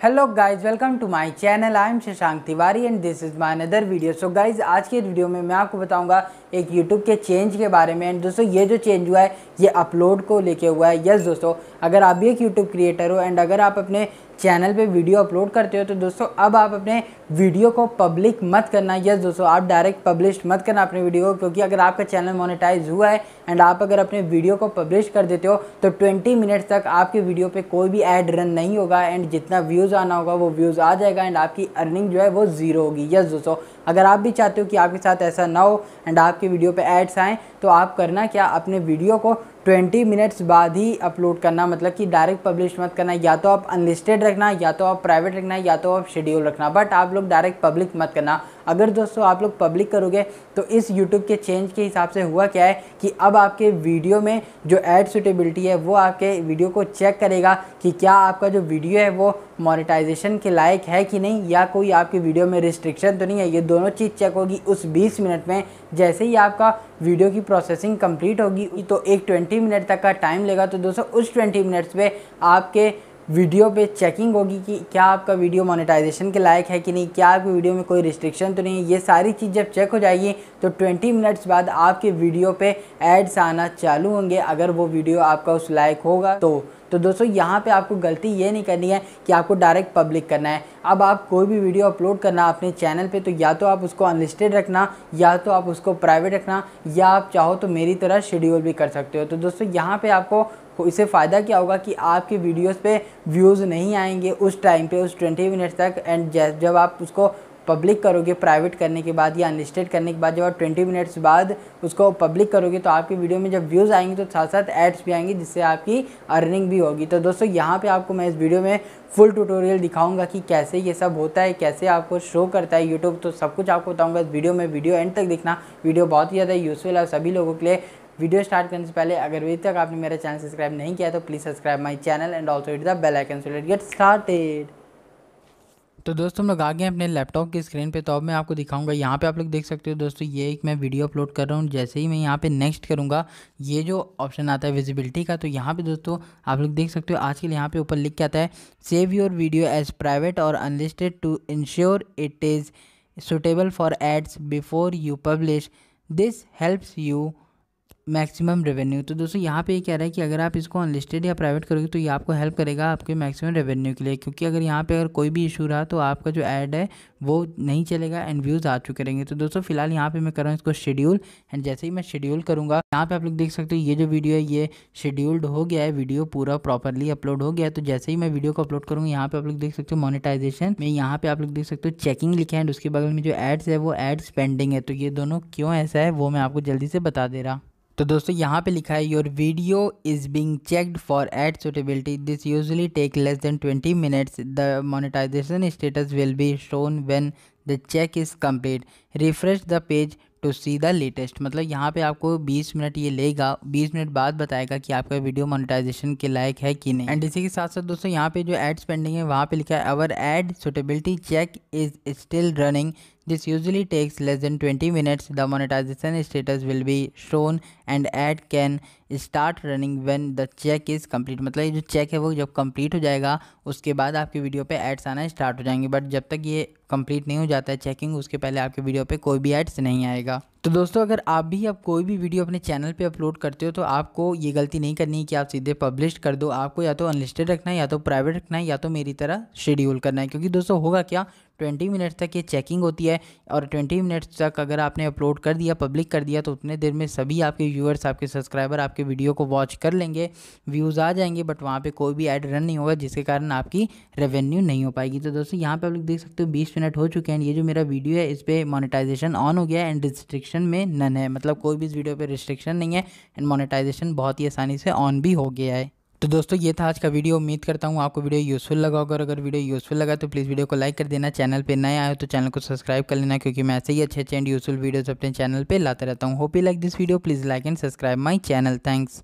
Hello guys, welcome to my channel. I am Shashank Tiwari and this is my another video. So guys, आज के video में मैं आपको बताऊंगा एक यूट्यूब के चेंज के बारे में। एंड दोस्तों, ये जो चेंज हुआ है ये अपलोड को लेके हुआ है। यस दोस्तों, अगर आप भी एक यूट्यूब क्रिएटर हो एंड अगर आप अपने चैनल पे वीडियो अपलोड करते हो तो दोस्तों अब आप अपने वीडियो को पब्लिक मत करना। यस दोस्तों, आप डायरेक्ट पब्लिश मत करना अपने वीडियो को, क्योंकि अगर आपका चैनल मोनेटाइज हुआ है एंड आप अगर अपने वीडियो को पब्लिश कर देते हो तो 20 मिनट्स तक आपके वीडियो पे कोई भी ऐड रन नहीं होगा एंड जितना व्यूज़ आना होगा वो व्यूज़ आ जाएगा एंड आपकी अर्निंग जो है वो ज़ीरो होगी। यस दोस्तों, अगर आप भी चाहते हो कि आपके साथ ऐसा ना हो एंड आपके वीडियो पे एड्स आएँ तो आप करना क्या, अपने वीडियो को 20 मिनट्स बाद ही अपलोड करना, मतलब कि डायरेक्ट पब्लिश मत करना। या तो आप अनलिस्टेड रखना, या तो आप प्राइवेट रखना, या तो आप शेड्यूल रखना, बट आप लोग डायरेक्ट पब्लिक मत करना। अगर दोस्तों आप लोग पब्लिक करोगे तो इस यूट्यूब के चेंज के हिसाब से हुआ क्या है कि अब आपके वीडियो में जो ऐड सूटेबिलिटी है वो आपके वीडियो को चेक करेगा कि क्या आपका जो वीडियो है वो मोनेटाइजेशन के लायक है कि नहीं, या कोई आपके वीडियो में रिस्ट्रिक्शन तो नहीं है। ये दोनों चीज़ चेक होगी उस 20 मिनट में। जैसे ही आपका वीडियो की प्रोसेसिंग कंप्लीट होगी तो एक 20 मिनट तक का टाइम लेगा। तो दोस्तों उस 20 मिनट्स में आपके वीडियो पे चेकिंग होगी कि क्या आपका वीडियो मोनेटाइजेशन के लायक है कि नहीं, क्या आपकी वीडियो में कोई रिस्ट्रिक्शन तो नहीं है। ये सारी चीज़ जब चेक हो जाएगी तो 20 मिनट्स बाद आपके वीडियो पे एड्स आना चालू होंगे, अगर वो वीडियो आपका उस लायक होगा तो दोस्तों यहाँ पे आपको गलती ये नहीं करनी है कि आपको डायरेक्ट पब्लिक करना है। अब आप कोई भी वीडियो अपलोड करना अपने चैनल पे तो या तो आप उसको अनलिस्टेड रखना, या तो आप उसको प्राइवेट रखना, या आप चाहो तो मेरी तरह शेड्यूल भी कर सकते हो। तो दोस्तों यहाँ पे आपको इससे फ़ायदा क्या होगा कि आपके वीडियोस पे व्यूज़ नहीं आएंगे उस टाइम पे, उस 20 मिनट्स तक। एंड जब आप उसको पब्लिक करोगे प्राइवेट करने के बाद या अनलिस्टेड करने के बाद, जब आप 20 मिनट्स बाद उसको पब्लिक करोगे तो आपकी वीडियो में जब व्यूज़ आएंगे तो साथ साथ एड्स भी आएंगे, जिससे आपकी अर्निंग भी होगी। तो दोस्तों यहाँ पे आपको मैं इस वीडियो में फुल ट्यूटोरियल दिखाऊंगा कि कैसे ये सब होता है, कैसे आपको शो करता है यूट्यूब। तो सब कुछ आपको बताऊँगा इस वीडियो में। वीडियो एंड तक देखना, वीडियो बहुत ही ज़्यादा यूज़फुल है सभी लोगों के लिए। वीडियो स्टार्ट करने से पहले अगर अभी तक आपने मेरा चैनल सब्सक्राइब नहीं किया तो please subscribe my channel and also hit the bell icon so let's get started. तो दोस्तों हम लोग आ गए हैं अपने लैपटॉप की स्क्रीन पे। तो अब मैं आपको दिखाऊंगा, यहाँ पे आप लोग देख सकते हो दोस्तों, ये एक मैं वीडियो अपलोड कर रहा हूँ। जैसे ही मैं यहाँ पे नेक्स्ट करूँगा, ये जो ऑप्शन आता है विजिबिलिटी का, तो यहाँ पे दोस्तों आप लोग देख सकते हो आजकल यहाँ पे ऊपर लिख के आता है save your video as private और unlisted to ensure it is suitable for ads before you publish, this helps you maximum revenue. तो दोस्तों यहाँ पे ये कह रहा है कि अगर आप इसको अनलिस्टेड या प्राइवेट करोगे तो ये आपको हेल्प करेगा आपके मैक्सिमम रेवेन्यू के लिए, क्योंकि अगर यहाँ पे अगर कोई भी इशू रहा तो आपका जो ऐड है वो नहीं चलेगा एंड व्यूज़ आ चुके रहेंगे। तो दोस्तों फिलहाल यहाँ पे मैं कर रहा हूँ इसको शेड्यूल, एंड जैसे ही मैं शेड्यूल करूँगा यहाँ पे आप लोग देख सकते हो ये जो वीडियो है ये शेड्यूल्ड हो गया है, वीडियो पूरा प्रॉपरली अपलोड हो गया है। तो जैसे ही मैं वीडियो को अपलोड करूँगा यहाँ पे आप लोग देख सकते हो मोनेटाइजेशन में, यहाँ पे आप लोग देख सकते हो चेकिंग लिखा है एंड उसके बगल में जो एड्स है वो एड्स पेंडिंग है। तो ये दोनों क्यों ऐसा है वो मैं आपको जल्दी से बता दे रहा। तो दोस्तों यहाँ पे लिखा है your video is being checked for ad suitability, this usually take less than 20 minutes, the monetization status will be shown when the check is complete, refresh the page to see the latest. मतलब यहाँ पे आपको 20 minute ये लेगा, 20 minute बाद बताएगा कि आपका वीडियो मोनेटाइजेशन के लायक है कि नहीं। एंड इसी के साथ साथ दोस्तों यहाँ पे जो एड्स पेंडिंग है वहाँ पे लिखा है our ad suitability check is still running, this usually takes less than 20 minutes, the monetization status will be shown and ad can start running when the check is complete। मतलब ये जो check है वो जब कंप्लीट हो जाएगा उसके बाद आपकी वीडियो पे एड्स आना स्टार्ट हो जाएंगे, बट जब तक ये कंप्लीट नहीं हो जाता है चेकिंग उसके पहले आपके वीडियो पे कोई भी एड्स नहीं आएगा। तो दोस्तों अगर आप भी अब कोई भी वीडियो अपने चैनल पे अपलोड करते हो तो आपको ये गलती नहीं करनी है कि आप सीधे पब्लिश कर दो। आपको या तो अनलिस्टेड रखना है, या तो प्राइवेट रखना है, या तो मेरी तरह शेड्यूल करना है। क्योंकि दोस्तों होगा क्या, 20 मिनट्स तक ये चेकिंग होती है और 20 मिनट्स तक अगर आपने अपलोड कर दिया, पब्लिक कर दिया, तो उतने देर में सभी आपके व्यूअर्स, आपके सब्सक्राइबर आपके वीडियो को वॉच कर लेंगे, व्यूज़ आ जाएंगे, बट वहाँ पे कोई भी ऐड रन नहीं होगा, जिसके कारण आपकी रेवेन्यू नहीं हो पाएगी। तो दोस्तों यहाँ पे आप लोग देख सकते हो 20 मिनट हो चुके हैं। ये जो मेरा वीडियो है इस पर मोनेटाइजेशन ऑन हो गया है एंड रिस्ट्रिक्शन में नन है, मतलब कोई भी इस वीडियो पर रिस्ट्रिक्शन नहीं है एंड मोनेटाइजेशन बहुत ही आसानी से ऑन भी हो गया है। तो दोस्तों ये था आज का वीडियो। उम्मीद करता हूँ आपको वीडियो यूज़फुल लगा होगा, और अगर वीडियो यूज़फुल लगा तो प्लीज़ वीडियो को लाइक कर देना। चैनल पे नए आए हो तो चैनल को सब्सक्राइब कर लेना, क्योंकि मैं ऐसे ही अच्छे एंड यूज़फुल वीडियोस अपने चैनल पे लाता रहता हूँ। Hope you like this video, please like and subscribe my channel. Thanks.